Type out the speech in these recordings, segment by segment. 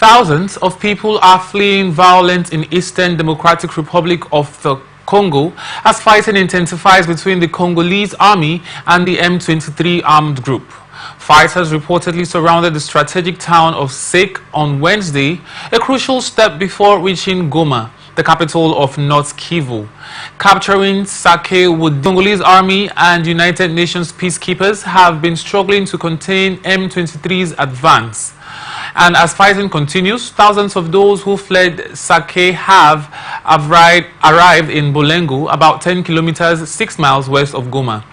Thousands of people are fleeing violence in Eastern Democratic Republic of the Congo as fighting intensifies between the Congolese army and the M23 armed group. Fighters reportedly surrounded the strategic town of Sake on Wednesday, a crucial step before reaching Goma, the capital of North Kivu. Capturing Sake with the Congolese army and United Nations peacekeepers have been struggling to contain M23's advance. And as fighting continues, thousands of those who fled Sake have arrived in Bolengo, about 10 kilometers, 6 miles west of Goma.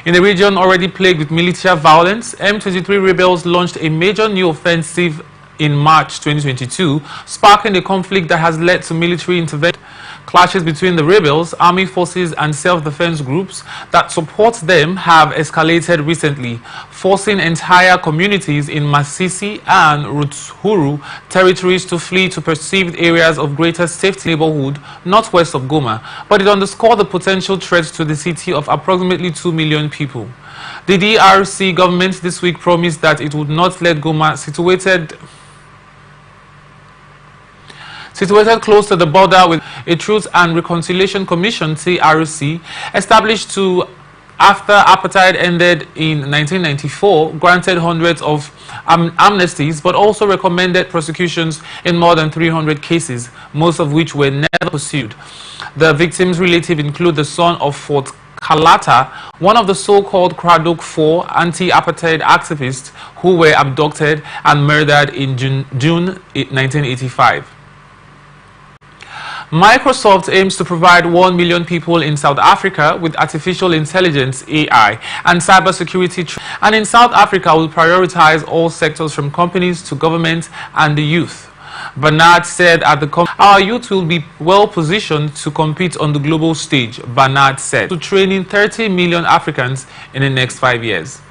In a region already plagued with militia violence, M23 rebels launched a major new offensive in March 2022, sparking a conflict that has led to military intervention. Clashes between the rebels, army forces and self-defense groups that support them have escalated recently, forcing entire communities in Masisi and Rutshuru territories to flee to perceived areas of greater safety neighborhood northwest of Goma, but it underscored the potential threat to the city of approximately 2 million people. The DRC government this week promised that it would not let Goma, situated close to the border with a Truth and Reconciliation Commission, TRC, established after apartheid ended in 1994, granted hundreds of amnesties, but also recommended prosecutions in more than 300 cases, most of which were never pursued. The victims' relatives include the son of Fort Kalata, one of the so-called Kradok 4 anti-apartheid activists who were abducted and murdered in June 1985. Microsoft aims to provide 1 million people in South Africa with artificial intelligence AI and cybersecurity, and in South Africa will prioritize all sectors from companies to government and the youth. Bernard said at the our youth will be well positioned to compete on the global stage, Bernard said, to training 30 million Africans in the next 5 years.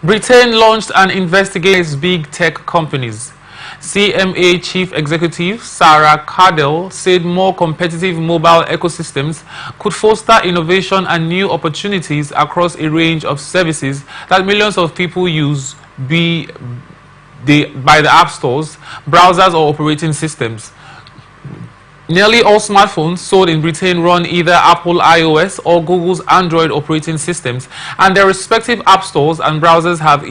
Britain launched an investigation against big tech companies. CMA Chief Executive Sarah Cardell said more competitive mobile ecosystems could foster innovation and new opportunities across a range of services that millions of people use by the app stores, browsers or operating systems. Nearly all smartphones sold in Britain run either Apple iOS or Google's Android operating systems, and their respective app stores and browsers have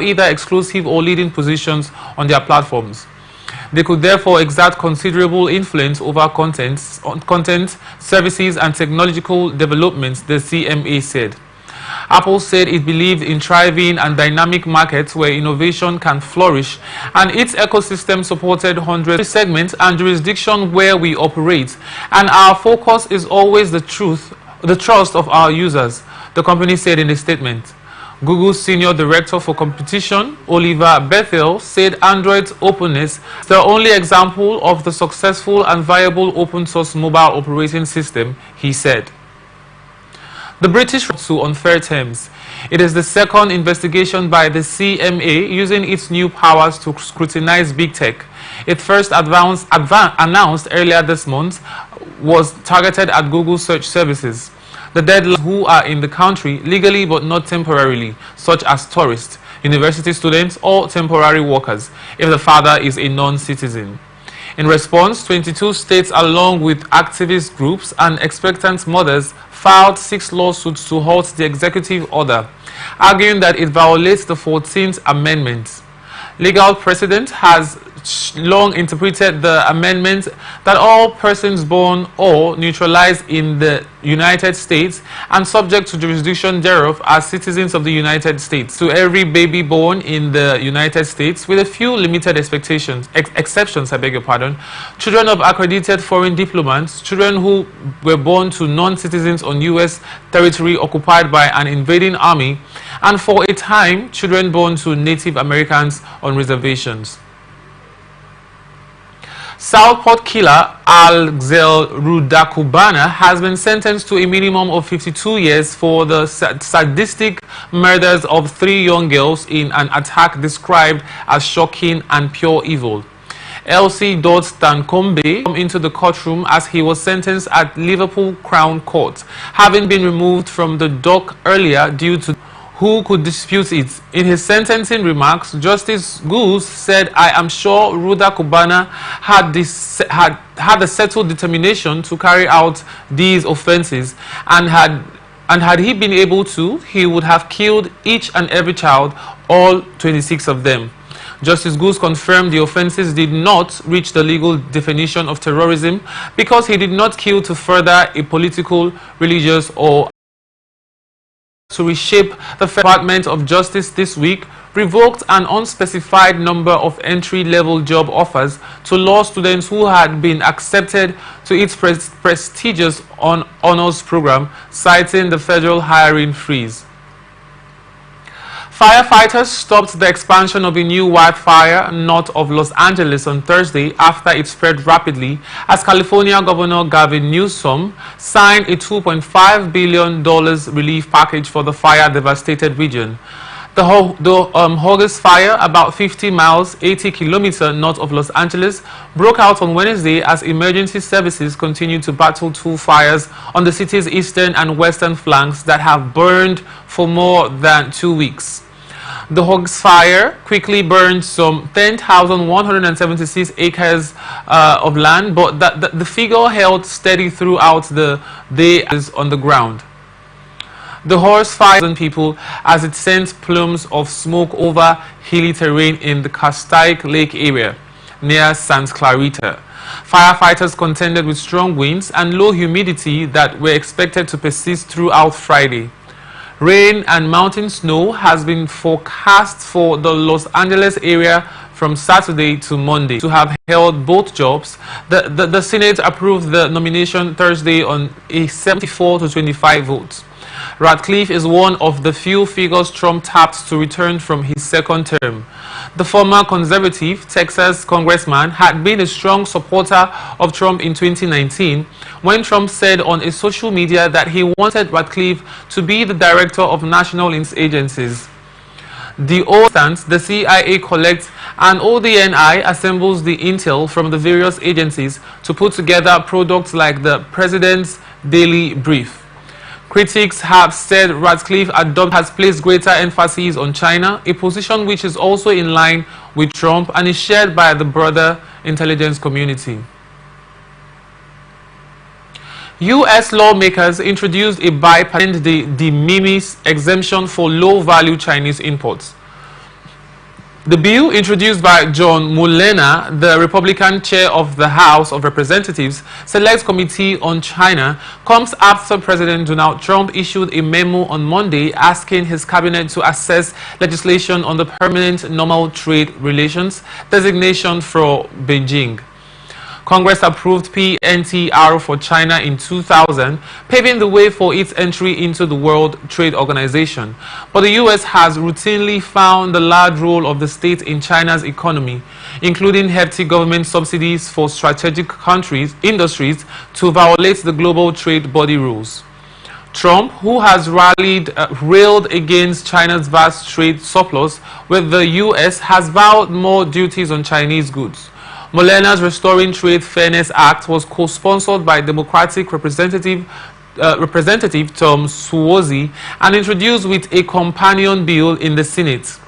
either exclusive or leading positions on their platforms. They could therefore exert considerable influence over content, services and technological developments, the CMA said. Apple said it believed in thriving and dynamic markets where innovation can flourish, and its ecosystem supported hundreds of segments and jurisdictions where we operate, and our focus is always the trust of our users, the company said in a statement. Google's Senior Director for Competition, Oliver Bethel, said Android's openness is the only example of the successful and viable open-source mobile operating system, he said. The British sue on fair terms. It is the second investigation by the CMA using its new powers to scrutinize big tech. It first announced earlier this month was targeted at Google search services. The deadlines who are in the country legally but not temporarily, such as tourists, university students or temporary workers, if the father is a non-citizen. In response, 22 states along with activist groups and expectant mothers filed 6 lawsuits to halt the executive order, arguing that it violates the 14th Amendment. Legal precedent has long interpreted the amendment that all persons born or naturalized in the United States and subject to jurisdiction thereof are citizens of the United States. To every baby born in the United States, with a few limited exceptions, children of accredited foreign diplomats, children who were born to non-citizens on U.S. territory occupied by an invading army, and for a time, children born to Native Americans on reservations. Southport killer Alxel Rudakubana has been sentenced to a minimum of 52 years for the sadistic murders of 3 young girls in an attack described as shocking and pure evil. Elsie Dodds Stankombe came into the courtroom as he was sentenced at Liverpool Crown Court, having been removed from the dock earlier due to who could dispute it. In his sentencing remarks, Justice Goose said, "I am sure Ruda Kubana had a settled determination to carry out these offences, and had he been able to, he would have killed each and every child, all 26 of them." Justice Goose confirmed the offences did not reach the legal definition of terrorism because he did not kill to further a political, religious, or to reshape. The Department of Justice this week revoked an unspecified number of entry-level job offers to law students who had been accepted to its prestigious honors program, citing the federal hiring freeze. Firefighters stopped the expansion of a new wildfire north of Los Angeles on Thursday after it spread rapidly as California Governor Gavin Newsom signed a $2.5 billion relief package for the fire-devastated region. The August fire, about 50 miles, 80 kilometers north of Los Angeles, broke out on Wednesday as emergency services continued to battle two fires on the city's eastern and western flanks that have burned for more than 2 weeks. The August fire quickly burned some 10,176 acres of land, but the figure held steady throughout the day on the ground. The horse fired people as it sent plumes of smoke over hilly terrain in the Castaic Lake area near Santa Clarita. Firefighters contended with strong winds and low humidity that were expected to persist throughout Friday. Rain and mountain snow has been forecast for the Los Angeles area from Saturday to Monday. To have held both jobs, the Senate approved the nomination Thursday on a 74-25 vote. Ratcliffe is one of the few figures Trump tapped to return from his second term. The former conservative Texas congressman had been a strong supporter of Trump in 2019 when Trump said on a social media that he wanted Ratcliffe to be the director of national agencies. The CIA collects and ODNI assembles the intel from the various agencies to put together products like the President's Daily Brief. Critics have said Ratcliffe has placed greater emphasis on China, a position which is also in line with Trump and is shared by the broader intelligence community. U.S. lawmakers introduced a bipartisan de minimis exemption for low-value Chinese imports. The bill, introduced by John Mullena, the Republican chair of the House of Representatives Select Committee on China, comes after President Donald Trump issued a memo on Monday asking his cabinet to assess legislation on the Permanent Normal Trade Relations designation for Beijing. Congress approved PNTR for China in 2000, paving the way for its entry into the World Trade Organization. But the U.S. has routinely found the large role of the state in China's economy, including hefty government subsidies for strategic industries, to violate the global trade body rules. Trump, who has railed against China's vast trade surplus with the U.S., has vowed more duties on Chinese goods. Mollena's Restoring Trade Fairness Act was co-sponsored by Democratic Representative Tom Suozzi and introduced with a companion bill in the Senate.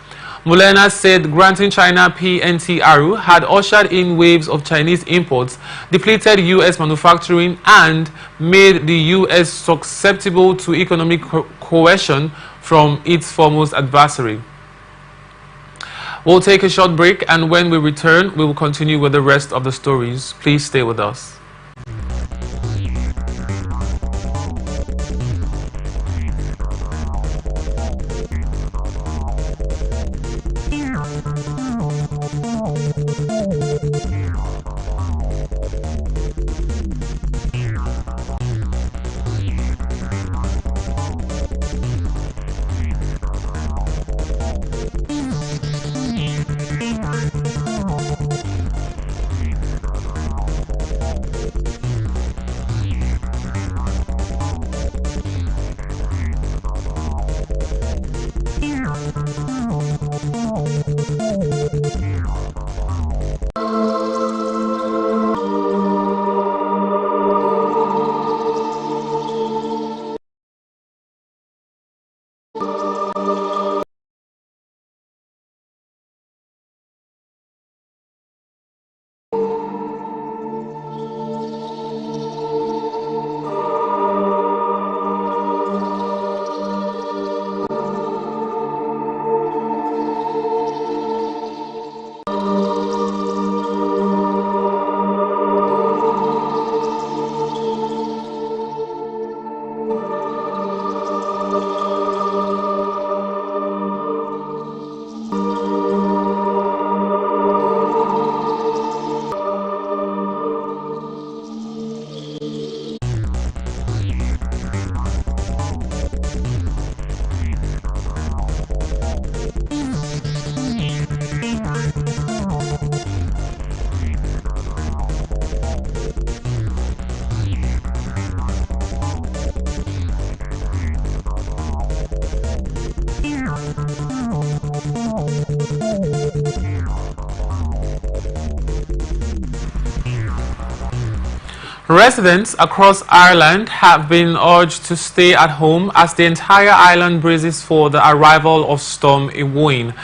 Mullena said granting China PNTR had ushered in waves of Chinese imports, depleted U.S. manufacturing, and made the U.S. susceptible to economic coercion from its foremost adversary. We'll take a short break, and when we return, we will continue with the rest of the stories. Please stay with us. Residents across Ireland have been urged to stay at home as the entire island braces for the arrival of Storm Eowyn.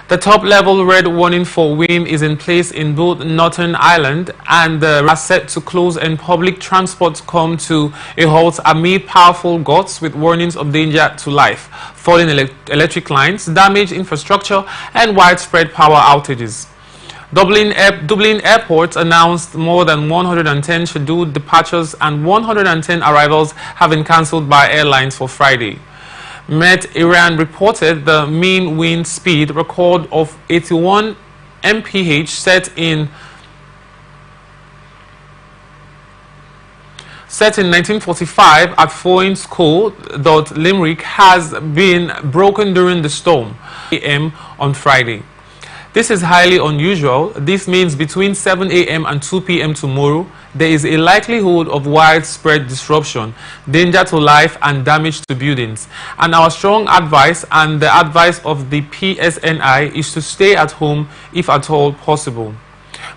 The top-level red warning for wind is in place in both Northern Ireland, and are set to close and public transport come to a halt amid powerful gusts with warnings of danger to life, falling electric lines, damaged infrastructure, and widespread power outages. Dublin Airport announced more than 110 scheduled departures and 110 arrivals have been cancelled by airlines for Friday. Met Iran reported the mean wind speed record of 81 mph set in 1945 at Foyne School. Limerick has been broken during the storm a.m. on Friday. This is highly unusual. This means between 7 a.m. and 2 p.m. tomorrow, there is a likelihood of widespread disruption, danger to life and damage to buildings. And our strong advice and the advice of the PSNI is to stay at home if at all possible.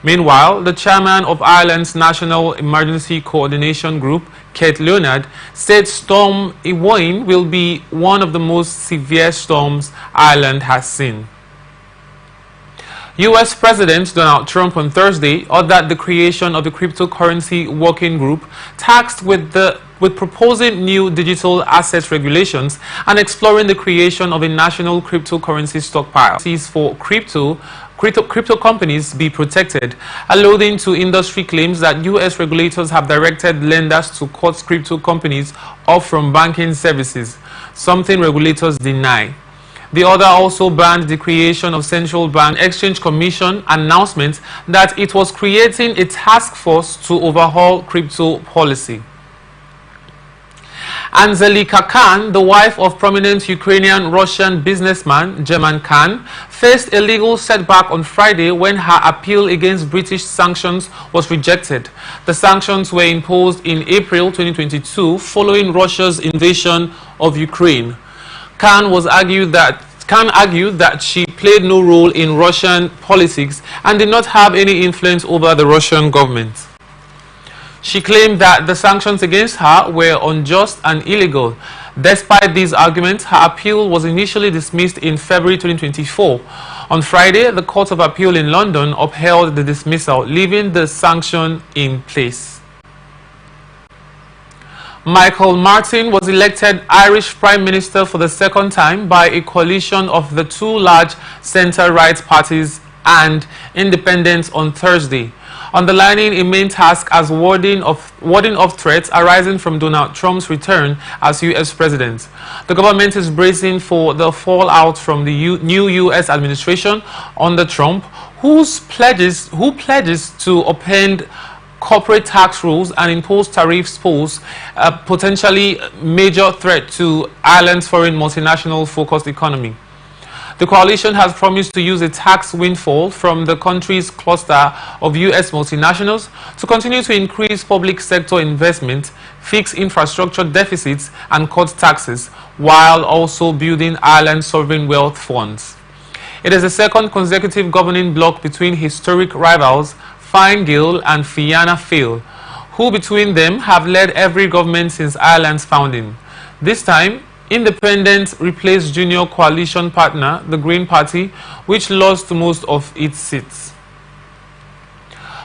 Meanwhile, the chairman of Ireland's National Emergency Coordination Group, Kate Leonard, said Storm Eowyn will be one of the most severe storms Ireland has seen. U.S. President Donald Trump on Thursday ordered the creation of the cryptocurrency working group tasked with proposing new digital asset regulations and exploring the creation of a national cryptocurrency stockpile. For crypto companies be protected, alluding to industry claims that U.S. regulators have directed lenders to cut crypto companies off from banking services, something regulators deny. The order also banned the creation of Central Bank Exchange Commission announcement that it was creating a task force to overhaul crypto policy. Anzelika Khan, the wife of prominent Ukrainian-Russian businessman German Khan, faced a legal setback on Friday when her appeal against British sanctions was rejected. The sanctions were imposed in April 2022 following Russia's invasion of Ukraine. Khan argued that she played no role in Russian politics and did not have any influence over the Russian government. She claimed that the sanctions against her were unjust and illegal. Despite these arguments, her appeal was initially dismissed in February 2024. On Friday, the Court of Appeal in London upheld the dismissal, leaving the sanction in place. Michael Martin was elected Irish Prime Minister for the second time by a coalition of the two large centre-right parties and independents on Thursday, underlining a main task as warding off threats arising from Donald Trump's return as U.S. President. The government is bracing for the fallout from the new U.S. administration under Trump, who pledges to upend corporate tax rules and impose tariffs pose a potentially major threat to Ireland's foreign multinational-focused economy. The coalition has promised to use a tax windfall from the country's cluster of U.S. multinationals to continue to increase public sector investment, fix infrastructure deficits, and cut taxes, while also building Ireland's sovereign wealth funds. It is the second consecutive governing bloc between historic rivals Fine Gael and Fianna Fáil, who between them have led every government since Ireland's founding. This time, independents replaced junior coalition partner, the Green Party, which lost most of its seats.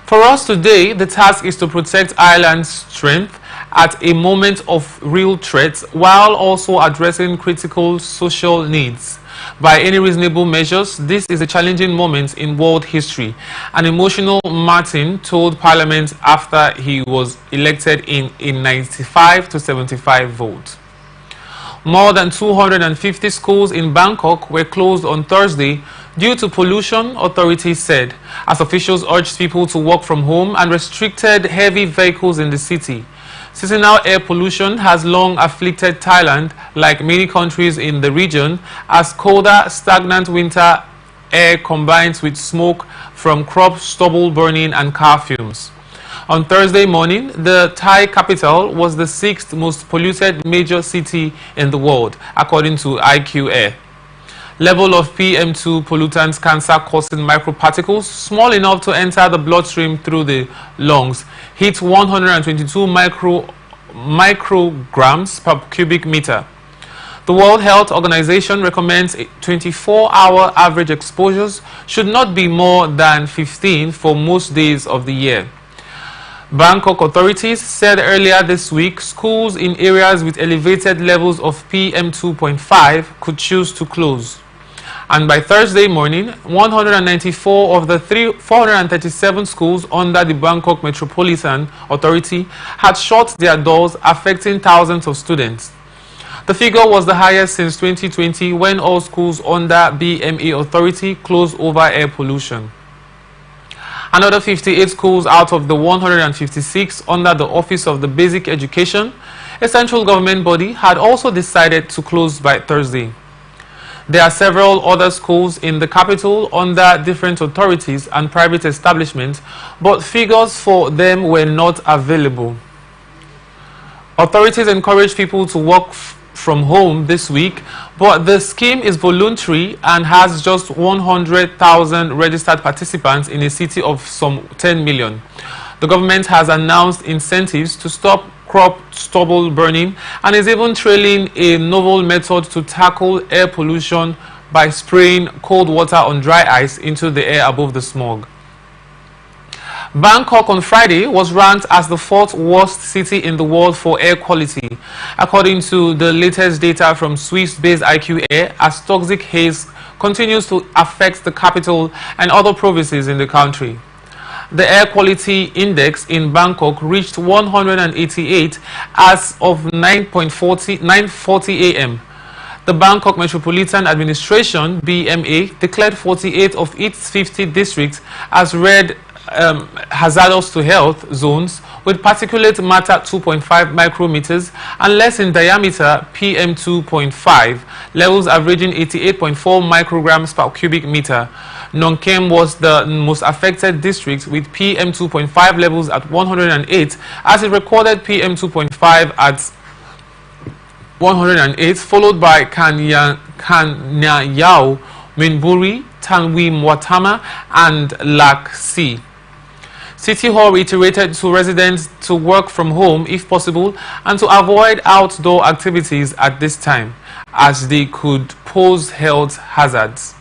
For us today, the task is to protect Ireland's strength at a moment of real threat while also addressing critical social needs. By any reasonable measures, this is a challenging moment in world history, an emotional Martin told Parliament after he was elected in a 95-75 vote. More than 250 schools in Bangkok were closed on Thursday due to pollution, authorities said, as officials urged people to work from home and restricted heavy vehicles in the city. Seasonal air pollution has long afflicted Thailand, like many countries in the region, as colder, stagnant winter air combines with smoke from crop stubble burning and car fumes. On Thursday morning, the Thai capital was the 6th most polluted major city in the world, according to IQ Air. Level of PM2 pollutants cancer-causing microparticles small enough to enter the bloodstream through the lungs hit 122 micrograms per cubic meter. The World Health Organization recommends 24-hour average exposures should not be more than 15 for most days of the year. Bangkok authorities said earlier this week schools in areas with elevated levels of PM2.5 could choose to close. And by Thursday morning, 194 of the 437 schools under the Bangkok Metropolitan Authority had shut their doors, affecting thousands of students. The figure was the highest since 2020, when all schools under BMA Authority closed over air pollution. Another 58 schools out of the 156 under the Office of the Basic Education, a central government body, had also decided to close by Thursday. There are several other schools in the capital under different authorities and private establishments, but figures for them were not available. Authorities encourage people to work from home this week, but the scheme is voluntary and has just 100,000 registered participants in a city of some 10 million. The government has announced incentives to stop crop stubble burning and is even trialing a novel method to tackle air pollution by spraying cold water on dry ice into the air above the smog. Bangkok on Friday was ranked as the 4th worst city in the world for air quality, according to the latest data from Swiss-based IQ Air, as toxic haze continues to affect the capital and other provinces in the country. The air quality index in Bangkok reached 188 as of 9:40 a.m. The Bangkok Metropolitan Administration, BMA, declared 48 of its 50 districts as red hazardous to health zones with particulate matter 2.5 micrometers and less in diameter PM2.5, levels averaging 88.4 micrograms per cubic meter. Nong Khem was the most affected district with PM2.5 levels at 108 as it recorded PM2.5 at 108, followed by Kanyayao, Minburi, Tanwimwatama and Laksi. City Hall reiterated to residents to work from home if possible and to avoid outdoor activities at this time, as they could pose health hazards.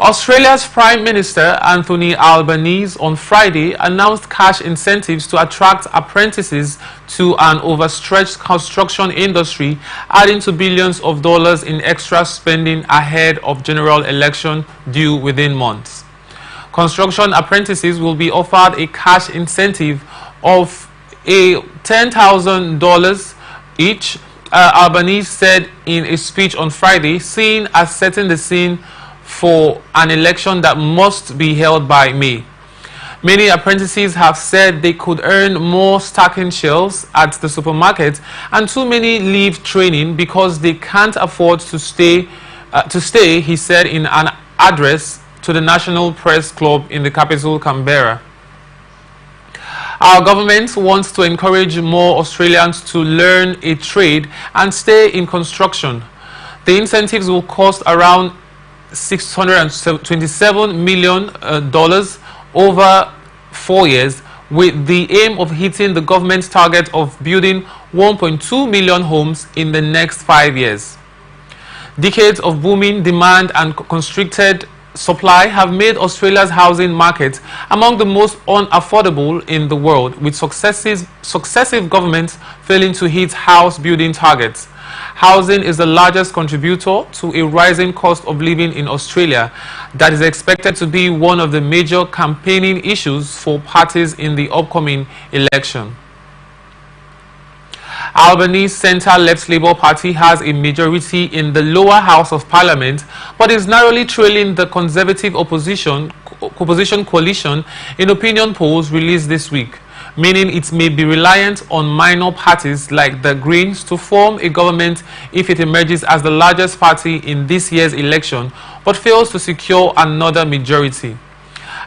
Australia's Prime Minister Anthony Albanese on Friday announced cash incentives to attract apprentices to an overstretched construction industry, adding to billions of dollars in extra spending ahead of general election due within months. Construction apprentices will be offered a cash incentive of $10,000 each, Albanese said in a speech on Friday, seen as setting the scene for an election that must be held by May. Many apprentices have said they could earn more stacking shelves at the supermarket, and too many leave training because they can't afford to stay, he said in an address to the National Press Club in the capital, Canberra. Our government wants to encourage more Australians to learn a trade and stay in construction. The incentives will cost around $627 million over 4 years, with the aim of hitting the government's target of building 1.2 million homes in the next 5 years. Decades of booming demand and constricted supply have made Australia's housing market among the most unaffordable in the world, with successive governments failing to hit house building targets. Housing is the largest contributor to a rising cost of living in Australia that is expected to be one of the major campaigning issues for parties in the upcoming election. Albanese's centre-left Labour Party has a majority in the lower house of Parliament, but is narrowly trailing the Conservative opposition coalition in opinion polls released this week, meaning it may be reliant on minor parties like the Greens to form a government if it emerges as the largest party in this year's election, but fails to secure another majority.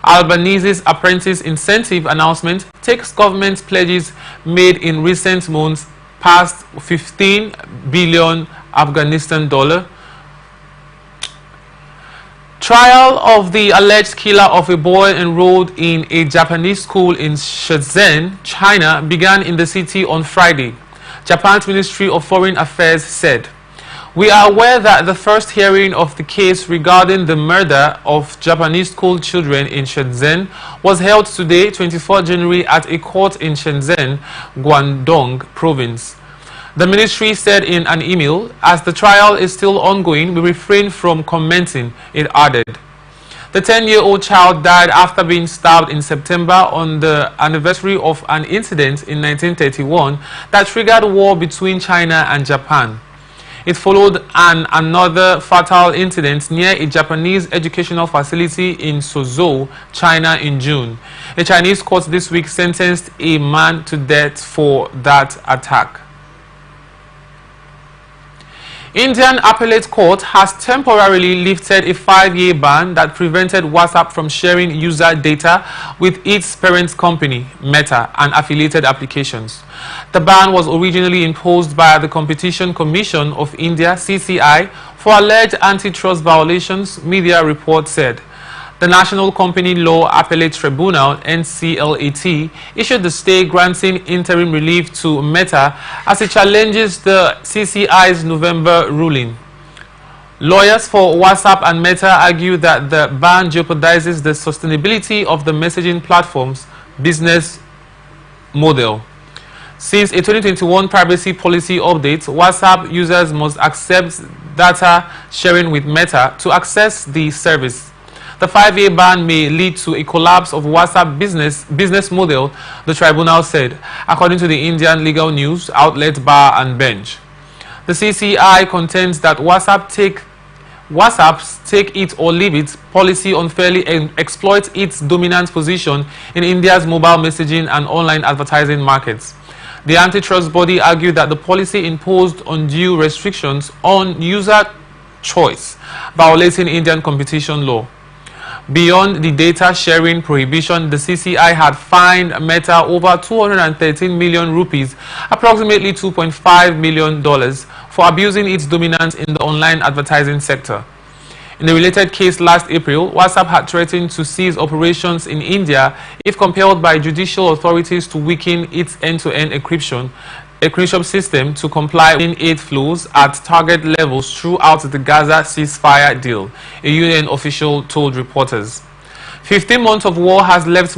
Albanese's apprentice incentive announcement takes government pledges made in recent months past 15 billion Afghanistan dollar, Trial of the alleged killer of a boy enrolled in a Japanese school in Shenzhen, China, began in the city on Friday, Japan's Ministry of Foreign Affairs said. We are aware that the first hearing of the case regarding the murder of Japanese school children in Shenzhen was held today, 24 January, at a court in Shenzhen, Guangdong Province. The ministry said in an email, as the trial is still ongoing, we refrain from commenting, it added. The 10-year-old child died after being stabbed in September on the anniversary of an incident in 1931 that triggered war between China and Japan. It followed another fatal incident near a Japanese educational facility in Suzhou, China in June. A Chinese court this week sentenced a man to death for that attack. Indian Appellate Court has temporarily lifted a 5-year ban that prevented WhatsApp from sharing user data with its parent company, Meta, and affiliated applications. The ban was originally imposed by the Competition Commission of India, CCI, for alleged antitrust violations, media reports said. The National Company Law Appellate Tribunal, NCLAT, issued the stay granting interim relief to Meta as it challenges the CCI's November ruling. Lawyers for WhatsApp and Meta argue that the ban jeopardizes the sustainability of the messaging platform's business model. Since a 2021 privacy policy update, WhatsApp users must accept data sharing with Meta to access the service. The 5-year ban may lead to a collapse of WhatsApp business model, the tribunal said, according to the Indian legal news outlet Bar and Bench. The CCI contends that WhatsApp's take it or leave it policy unfairly exploits its dominant position in India's mobile messaging and online advertising markets. The antitrust body argued that the policy imposed undue restrictions on user choice, violating Indian competition law. Beyond the data sharing prohibition, the CCI had fined Meta over 213 million rupees, approximately $2.5 million, for abusing its dominance in the online advertising sector. In a related case last April, WhatsApp had threatened to cease operations in India if compelled by judicial authorities to weaken its end-to-end encryption system to comply with aid flows at target levels throughout the Gaza ceasefire deal, a UN official told reporters. 15 months of war has left more